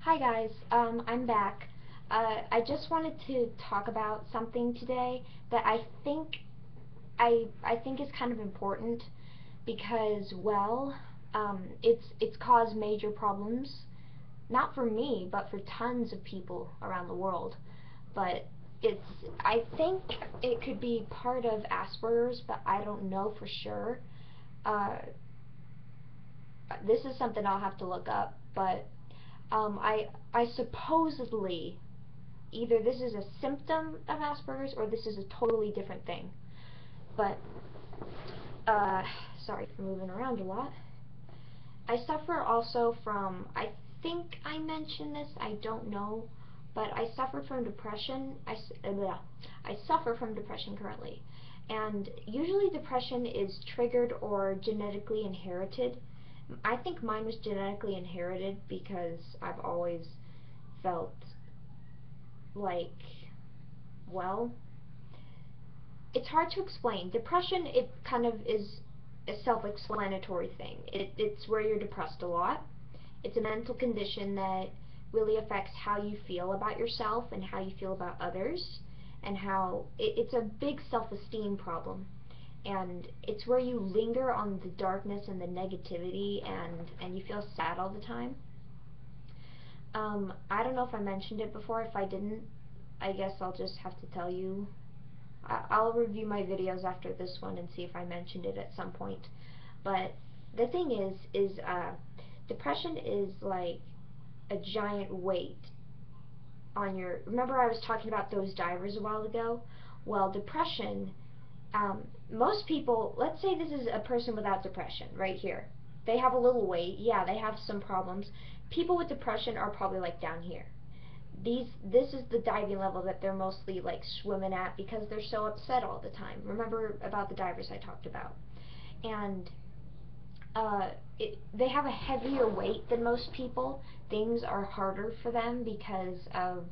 Hi guys, I'm back. I just wanted to talk about something today that I think is kind of important because it's caused major problems, not for me, but for tons of people around the world. But it's I think it could be part of Asperger's, but I don't know for sure. Uh, this is something I'll have to look up, but I supposedly either this is a symptom of Asperger's or this is a totally different thing. But, uh, sorry for moving around a lot. I suffer also from, I think I mentioned this, I don't know, but I suffer from depression. I suffer from depression currently. And usually depression is triggered or genetically inherited. I think mine was genetically inherited because I've always felt like, well, it's hard to explain. Depression, it kind of is a self-explanatory thing. It's where you're depressed a lot. It's a mental condition that really affects how you feel about yourself and how you feel about others, and how it's a big self-esteem problem. And it's where you linger on the darkness and the negativity, and you feel sad all the time. I don't know if I mentioned it before. If I didn't, I guess I'll just have to tell you. I'll review my videos after this one and see if I mentioned it at some point. But the thing is depression is like a giant weight on your. Remember, I was talking about those divers a while ago? Well, depression. Most people, let's say this is a person without depression, right here. They have a little weight. Yeah, they have some problems. People with depression are probably like down here. This is the diving level that they're mostly like swimming at because they're so upset all the time. Remember about the divers I talked about. And uh, they have a heavier weight than most people. Things are harder for them because of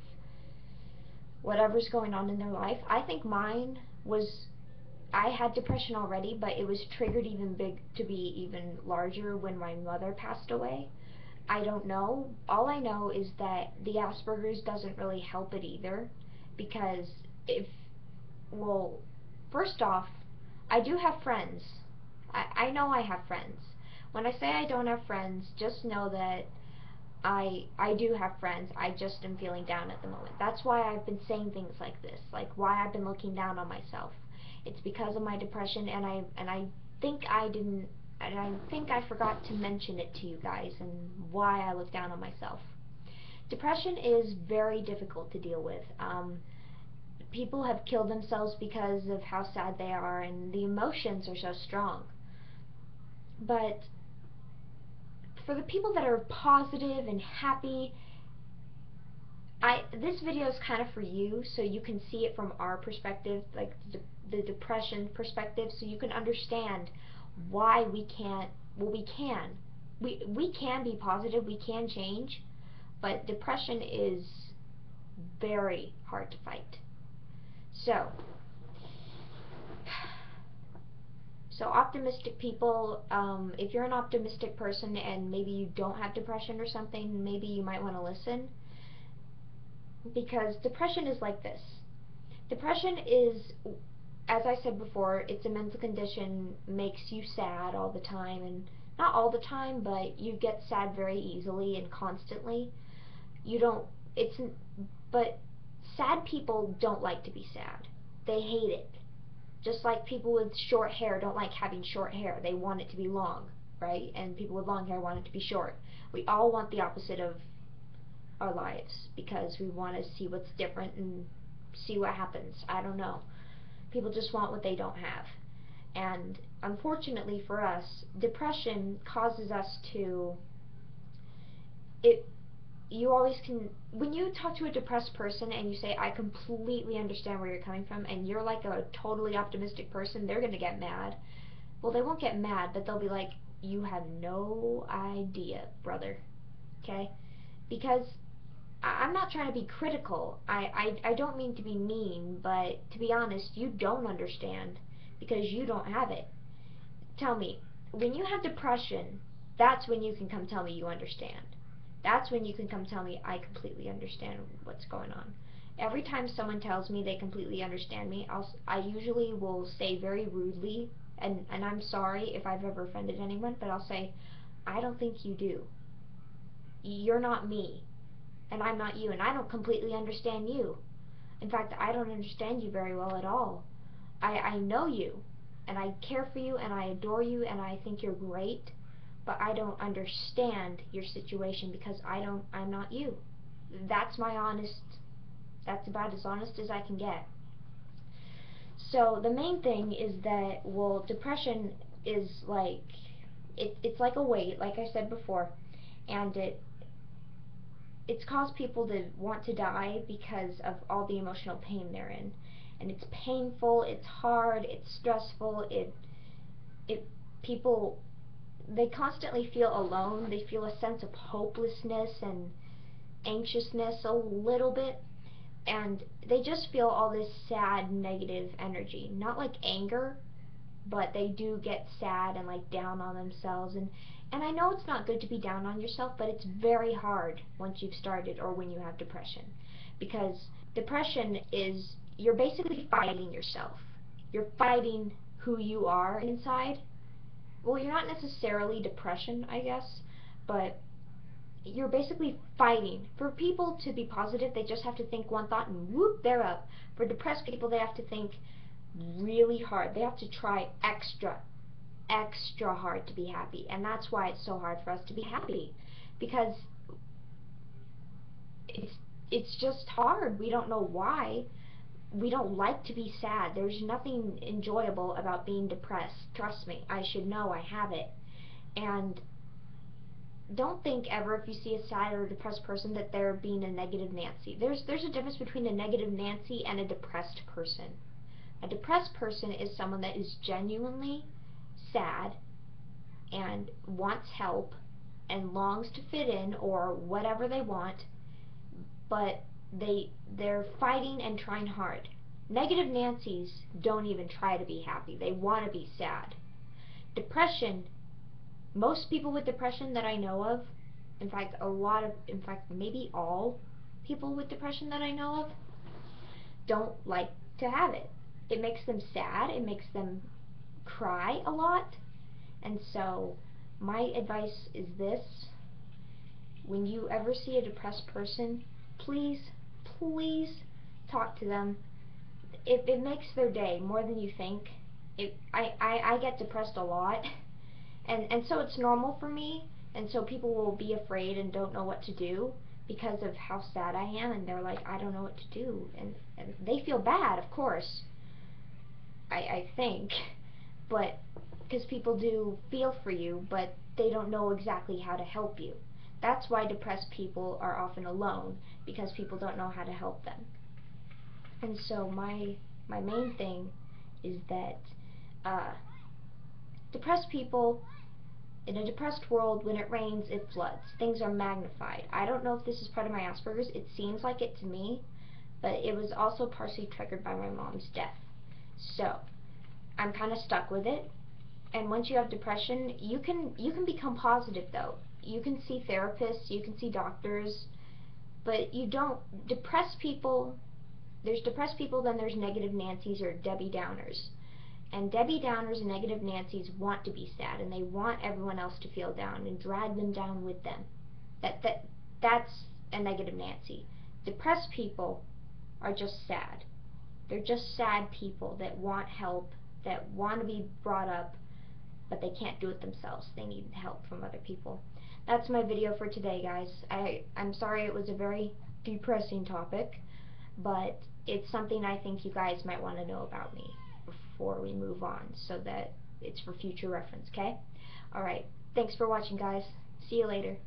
whatever's going on in their life. I think mine was, I had depression already, but it was triggered even big to be even larger when my mother passed away. I don't know. All I know is that the Asperger's doesn't really help it either, because if, well, first off, I do have friends. I know I have friends. When I say I don't have friends, just know that I do have friends. I just am feeling down at the moment. That's why I've been saying things like this, like why I've been looking down on myself. It's because of my depression, and I think I didn't, and I think I forgot to mention it to you guys and why I look down on myself. Depression is very difficult to deal with. People have killed themselves because of how sad they are, and the emotions are so strong. But for the people that are positive and happy, this video is kind of for you, so you can see it from our perspective, like the depression perspective, so you can understand why we can't. Well, we can be positive, we can change, but depression is very hard to fight. So, optimistic people, if you're an optimistic person and maybe you don't have depression or something, maybe you might want to listen, because depression is like this. Depression is, as I said before, it's a mental condition, makes you sad all the time, and not all the time, but you get sad very easily and constantly. You don't, it's, but sad people don't like to be sad. They hate it. Just like people with short hair don't like having short hair. They want it to be long, right? And people with long hair want it to be short. We all want the opposite of our lives because we want to see what's different and see what happens. I don't know. People just want what they don't have. And unfortunately for us, depression causes us to, it you always can, when you talk to a depressed person and you say I completely understand where you're coming from, and you're like a totally optimistic person, they're going to get mad. Well, they won't get mad, but they'll be like, you have no idea, brother. Okay? Because I'm not trying to be critical. I don't mean to be mean, but to be honest, you don't understand because you don't have it. Tell me, when you have depression, that's when you can come tell me you understand. That's when you can come tell me I completely understand what's going on. Every time someone tells me they completely understand me, I usually will say very rudely, and I'm sorry if I've ever offended anyone, but I'll say, I don't think you do. You're not me, and I'm not you, and I don't completely understand you. In fact, I don't understand you very well at all. I know you, and I care for you, and I adore you, and I think you're great, but I don't understand your situation because I'm not you. That's my honest, that's about as honest as I can get. So the main thing is that, well, depression is like, it's like a weight, like I said before, and it's caused people to want to die because of all the emotional pain they're in. And it's painful, it's hard, it's stressful, it people, they constantly feel alone, they feel a sense of hopelessness and anxiousness a little bit, and they just feel all this sad negative energy. Not like anger, but they do get sad and like down on themselves, and I know it's not good to be down on yourself, but it's very hard once you've started or when you have depression, because depression is, you're basically fighting yourself. You're fighting who you are inside. Well, you're not necessarily depression, I guess, but you're basically fighting. For people to be positive, they just have to think one thought and whoop, they're up. For depressed people, they have to think really hard. They have to try extra hard to be happy. And that's why it's so hard for us to be happy, because it's it's just hard. We don't know why. We don't like to be sad. There's nothing enjoyable about being depressed. Trust me, I should know, I have it. And don't think ever if you see a sad or depressed person that they're being a negative Nancy. There's a difference between a negative Nancy and a depressed person. A depressed person is someone that is genuinely sad and wants help and longs to fit in or whatever they want, but they're fighting and trying hard. Negative Nancys don't even try to be happy. They want to be sad. Depression, most people with depression that I know of, in fact, maybe all people with depression that I know of, don't like to have it. It makes them sad, it makes them cry a lot, and so my advice is this: when you ever see a depressed person, please, please talk to them. It makes their day more than you think. I get depressed a lot, and so it's normal for me, and so people will be afraid and don't know what to do because of how sad I am, and they're like, I don't know what to do, and they feel bad, of course, I think, but because people do feel for you, but they don't know exactly how to help you. That's why depressed people are often alone, because people don't know how to help them. And so my main thing is that uh, depressed people, in a depressed world, when it rains, it floods. Things are magnified. I don't know if this is part of my Asperger's. It seems like it to me, but it was also partially triggered by my mom's death. So I'm kind of stuck with it. And once you have depression, you can become positive though. You can see therapists, you can see doctors, but you don't. Depressed people, there's depressed people, then there's negative Nancys or Debbie Downers. And Debbie Downers and negative Nancys want to be sad, and they want everyone else to feel down and drag them down with them. That's a negative Nancy. Depressed people are just sad. They're just sad people that want help, that want to be brought up, but they can't do it themselves. They need help from other people. That's my video for today, guys. I'm sorry it was a very depressing topic, but it's something I think you guys might want to know about me before we move on, so that it's for future reference, okay? Alright, thanks for watching, guys. See you later.